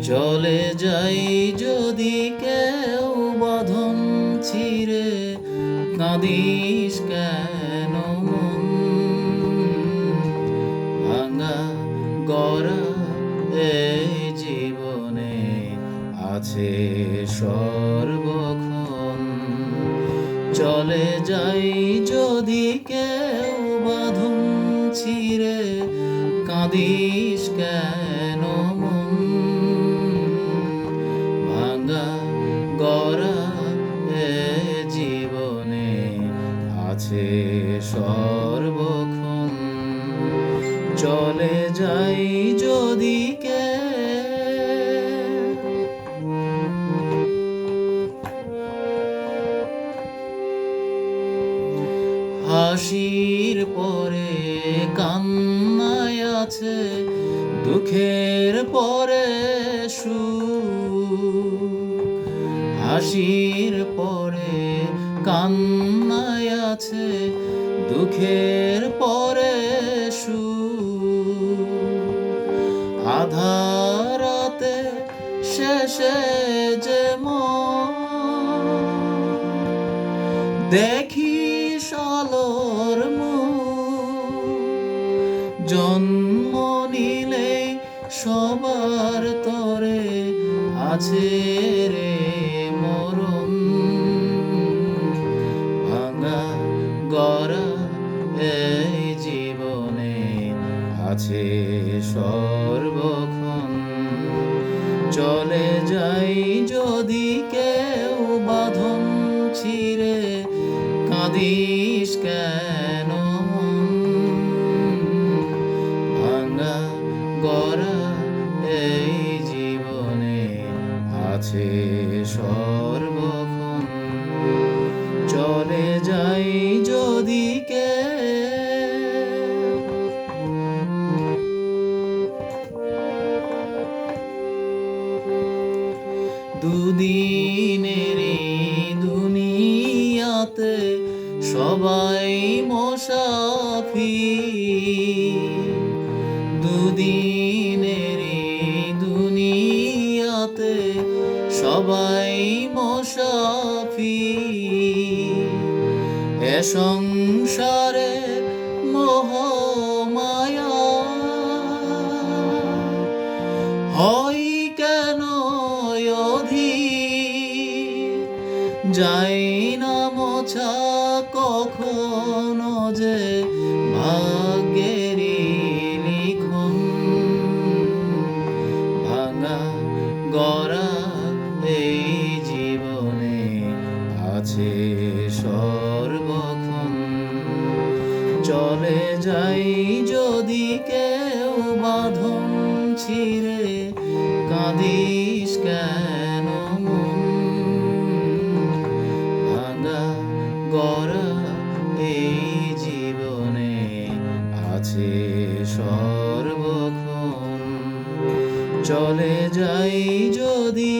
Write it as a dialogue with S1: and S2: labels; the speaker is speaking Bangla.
S1: চলে যাই যদি কেউ বাঁধন ছিঁড়ে, কাঁদিস কেন মন? ভাঙা গড়া এই জীবনে আছে সর্বক্ষণ। চলে যাই যদি কেউ বাঁধন ছিঁড়ে, কাঁদিস কেন মন? ভাঙা গড়া এ জীবনে আছে সর্বক্ষণ। চলে যাই যদি হাসির পরে কান্নায় আছে, দুঃখের পরে সুখ। হাসির পরে কান্নায় আছে, দুঃখের পরে সুখ। আধারাতে শেষে যে দেখিস আলোর মুখ। জন্ম নিলে সবার তরে আছে রে মরণ। ভাঙা গড়া এই জীবনে আছে সর্বক্ষণ। চলে যাই যদি কেউ বাঁধন ছিঁড়ে, কাঁদিস কেন মন? ভাঙা গড়া এই জীবনে আছে সর্বক্ষণ। চলে যাই যদি দুদিনের দুনিয়াতে সবাই মুসাফির। দুদিনের দুনিয়াতে সবাই মুসাফির। এ সংসারে মোহমায়া হয় কেন অধীর? যাই না মোছা কখনো যে ভাগ্যেরই লিখন। ভাঙা গড়া এই জীবনে আছে সর্বক্ষণ। চলে যাই যদি কেউ বাঁধন ছিঁড়ে, কাঁদিস কেন মন? ভাঙা গড়া এই জীবনে আছে সর্বক্ষণ। চলে যাই যদি